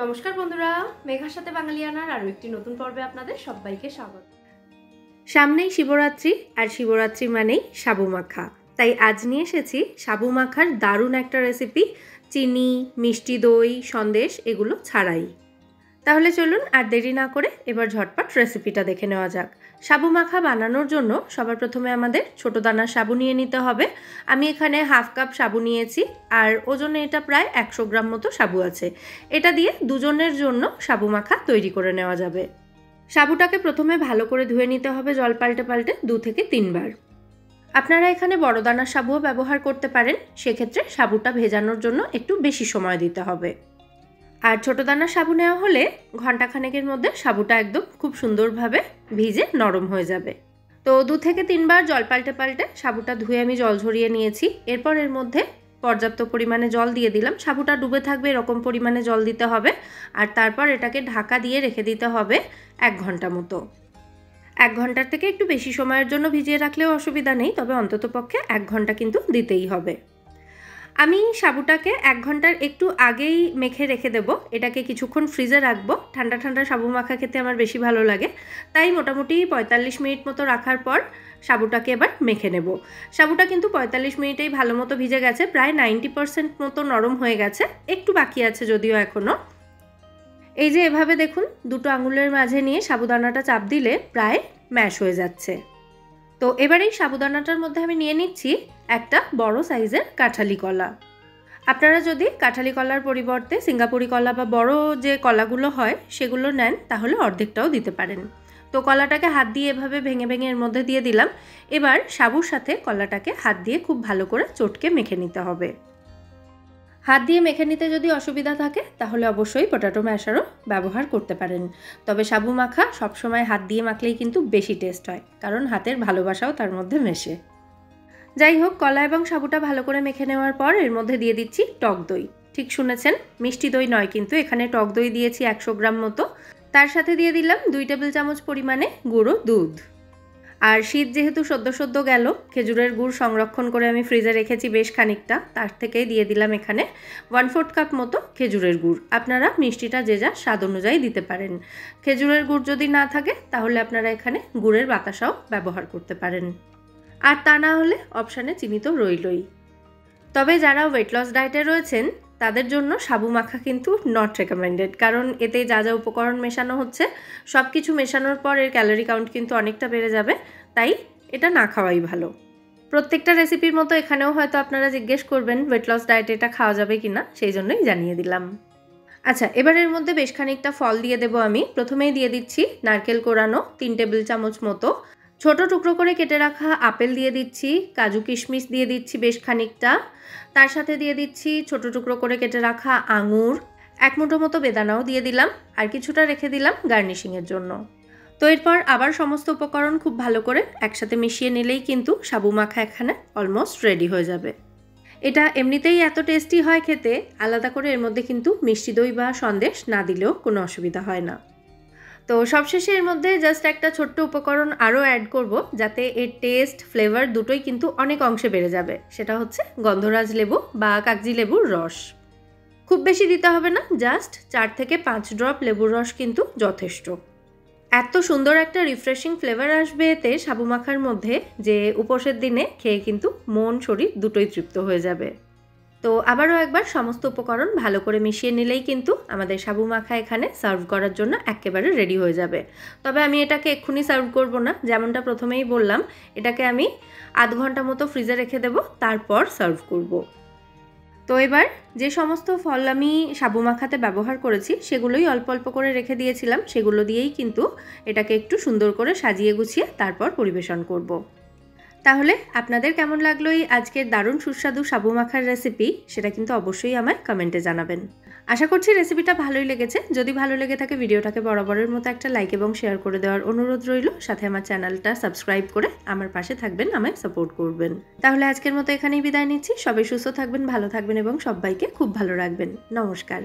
নমস্কার বন্ধুরা, মেঘার সাথে বাঙালিয়ানার আরও একটি নতুন পর্বে আপনাদের সবাইকে স্বাগত। সামনেই শিবরাত্রি, আর শিবরাত্রি মানেই সাবু মাখা। তাই আজ নিয়ে এসেছি সাবু মাখার দারুণ একটা রেসিপি, চিনি, মিষ্টি দই, সন্দেশ এগুলো ছাড়াই। তাহলে চলুন আর দেরি না করে এবার ঝটপট রেসিপিটা দেখে নেওয়া যাক। সাবু মাখা বানানোর জন্য সবার প্রথমে আমাদের ছোটো দানার সাবু নিয়ে নিতে হবে। আমি এখানে হাফ কাপ সাবু নিয়েছি, আর ওজনে এটা প্রায় 100 গ্রাম মতো সাবু আছে। এটা দিয়ে দুজনের জন্য সাবু মাখা তৈরি করে নেওয়া যাবে। সাবুটাকে প্রথমে ভালো করে ধুয়ে নিতে হবে জল পাল্টে পাল্টে 2 থেকে 3 বার। আপনারা এখানে বড় দানার সাবুও ব্যবহার করতে পারেন, সেক্ষেত্রে সাবুটা ভেজানোর জন্য একটু বেশি সময় দিতে হবে। আর ছোটো দানার সাবু নেওয়া হলে ঘন্টাখানেকের মধ্যে সাবুটা একদম খুব সুন্দরভাবে ভিজে নরম হয়ে যাবে। তো 2 থেকে 3 বার জল পাল্টে পাল্টে সাবুটা ধুয়ে আমি জল ঝরিয়ে নিয়েছি। এরপর এর মধ্যে পর্যাপ্ত পরিমাণে জল দিয়ে দিলাম। সাবুটা ডুবে থাকবে এরকম পরিমাণে জল দিতে হবে। আর তারপর এটাকে ঢাকা দিয়ে রেখে দিতে হবে 1 ঘন্টা মতো। 1 ঘন্টার থেকে একটু বেশি সময়ের জন্য ভিজিয়ে রাখলেও অসুবিধা নেই, তবে অন্ততপক্ষে 1 ঘন্টা কিন্তু দিতেই হবে। আমি সাবুটাকে 1 ঘন্টার একটু আগেই মেখে রেখে দেব। এটাকে কিছুক্ষণ ফ্রিজে রাখবো। ঠান্ডা ঠান্ডা সাবু মাখা খেতে আমার বেশি ভালো লাগে, তাই মোটামুটি 45 মিনিট মতো রাখার পর সাবুটাকে এবার মেখে নেব। সাবুটা কিন্তু 45 মিনিটেই ভালো মতো ভিজে গেছে, প্রায় 90% মতো নরম হয়ে গেছে, একটু বাকি আছে যদিও এখনও। এই যে এভাবে দেখুন, দুটো আঙুলের মাঝে নিয়ে সাবুদানাটা চাপ দিলে প্রায় ম্যাশ হয়ে যাচ্ছে। তো এবার এই সাবুদানাটার মধ্যে আমি নিয়ে নিচ্ছি একটা বড় সাইজের কাঁঠালি কলা। আপনারা যদি কাঁঠালি কলার পরিবর্তে সিঙ্গাপুরি কলা বা বড় যে কলাগুলো হয় সেগুলো নেন, তাহলে অর্ধেকটাও দিতে পারেন। তো কলাটাকে হাত দিয়ে এভাবে ভেঙে ভেঙে এর মধ্যে দিয়ে দিলাম। এবার সাবুর সাথে কলাটাকে হাত দিয়ে খুব ভালো করে চটকে মেখে নিতে হবে। হাত দিয়ে মেখে নিতে যদি অসুবিধা থাকে তাহলে অবশ্যই পটাটো ম্যাশারও ব্যবহার করতে পারেন। তবে সাবু মাখা সবসময় হাত দিয়ে মাখলেই কিন্তু বেশি টেস্ট হয়, কারণ হাতের ভালোবাসাও তার মধ্যে মেশে। যাই হোক, কলা এবং সাবুটা ভালো করে মেখে নেওয়ার পর এর মধ্যে দিয়ে দিচ্ছি টক দই। ঠিক শুনেছেন, মিষ্টি দই নয়, কিন্তু এখানে টক দই দিয়েছি 100 গ্রাম মতো। তার সাথে দিয়ে দিলাম 2 টেবিল চামচ পরিমাণে গুঁড়ো দুধ। আর শীত যেহেতু সদ্য গেল, খেজুরের গুড় সংরক্ষণ করে আমি ফ্রিজে রেখেছি বেশ খানিকটা, তার থেকেই দিয়ে দিলাম এখানে 1/4 কাপ মতো খেজুরের গুড়। আপনারা মিষ্টিটা যে যা স্বাদ অনুযায়ী দিতে পারেন। খেজুরের গুড় যদি না থাকে তাহলে আপনারা এখানে গুড়ের বাতাসাও ব্যবহার করতে পারেন, আর তা না হলে অপশানে চিনি তো রইলই। তবে যারা ওয়েট লস ডায়েটে রয়েছেন তাদের জন্য সাবু মাখা কিন্তু নট রেকমেন্ডেড, কারণ এতে যা যা উপকরণ মেশানো হচ্ছে সব কিছু মেশানোর পর এর ক্যালোরি কাউন্ট কিন্তু অনেকটা বেড়ে যাবে, তাই এটা না খাওয়াই ভালো। প্রত্যেকটা রেসিপির মতো এখানেও হয়তো আপনারা জিজ্ঞেস করবেন ওয়েট লস ডায়েটে এটা খাওয়া যাবে কি না, সেই জন্যই জানিয়ে দিলাম। আচ্ছা, এবার এর মধ্যে বেশ খানিকটা ফল দিয়ে দেবো আমি। প্রথমেই দিয়ে দিচ্ছি নারকেল কোরানো 3 টেবিল চামচ মতো, ছোট টুকরো করে কেটে রাখা আপেল দিয়ে দিচ্ছি, কাজু কিশমিশ দিয়ে দিচ্ছি বেশ খানিকটা, তার সাথে দিয়ে দিচ্ছি ছোট টুকরো করে কেটে রাখা আঙুর, 1 মুঠো মতো বেদানাও দিয়ে দিলাম, আর কিছুটা রেখে দিলাম গার্নিশিংয়ের জন্য। তো এরপর আবার সমস্ত উপকরণ খুব ভালো করে একসাথে মিশিয়ে নিলেই কিন্তু সাবু মাখা এখানে অলমোস্ট রেডি হয়ে যাবে। এটা এমনিতেই এত টেস্টি হয় খেতে, আলাদা করে এর মধ্যে কিন্তু মিষ্টি দই বা সন্দেশ না দিলেও কোনো অসুবিধা হয় না। তো সবশেষে এর মধ্যে জাস্ট একটা ছোট্ট উপকরণ আরও অ্যাড করব, যাতে এর টেস্ট ফ্লেভার দুটোই কিন্তু অনেক অংশে বেড়ে যাবে। সেটা হচ্ছে গন্ধরাজ লেবু বা কাগজি লেবুর রস। খুব বেশি দিতে হবে না, জাস্ট 4 থেকে 5 ড্রপ লেবুর রস কিন্তু যথেষ্ট। এত সুন্দর একটা রিফ্রেশিং ফ্লেভার আসবে এতে সাবু মাখার মধ্যে, যে উপোসের দিনে খেয়ে কিন্তু মন শরীর দুটোই তৃপ্ত হয়ে যাবে। তো আবারও একবার সমস্ত উপকরণ ভালো করে মিশিয়ে নিলেই কিন্তু আমাদের সাবু মাখা এখানে সার্ভ করার জন্য একেবারে রেডি হয়ে যাবে। তবে আমি এটাকে এক্ষুনি সার্ভ করব না, যেমনটা প্রথমেই বললাম, এটাকে আমি আধ ঘন্টা মতো ফ্রিজে রেখে দেব, তারপর সার্ভ করব। তো এবার যে সমস্ত ফল আমি সাবু মাখাতে ব্যবহার করেছি সেগুলোই অল্প অল্প করে রেখে দিয়েছিলাম, সেগুলো দিয়েই কিন্তু এটাকে একটু সুন্দর করে সাজিয়ে গুছিয়ে তারপর পরিবেশন করব। তাহলে আপনাদের কেমন লাগলো এই আজকের দারুণ সুস্বাদু সাবু মাখার রেসিপি, সেটা কিন্তু অবশ্যই আমায় কমেন্টে জানাবেন। আশা করছি রেসিপিটা ভালোই লেগেছে। যদি ভালো লেগে থাকে ভিডিওটাকে বরাবরের মতো একটা লাইক এবং শেয়ার করে দেওয়ার অনুরোধ রইল। সাথে আমার চ্যানেলটা সাবস্ক্রাইব করে আমার পাশে থাকবেন, আমায় সাপোর্ট করবেন। তাহলে আজকের মতো এখানেই বিদায় নিচ্ছি। সবাই সুস্থ থাকবেন, ভালো থাকবেন এবং সবাইকে খুব ভালো রাখবেন। নমস্কার।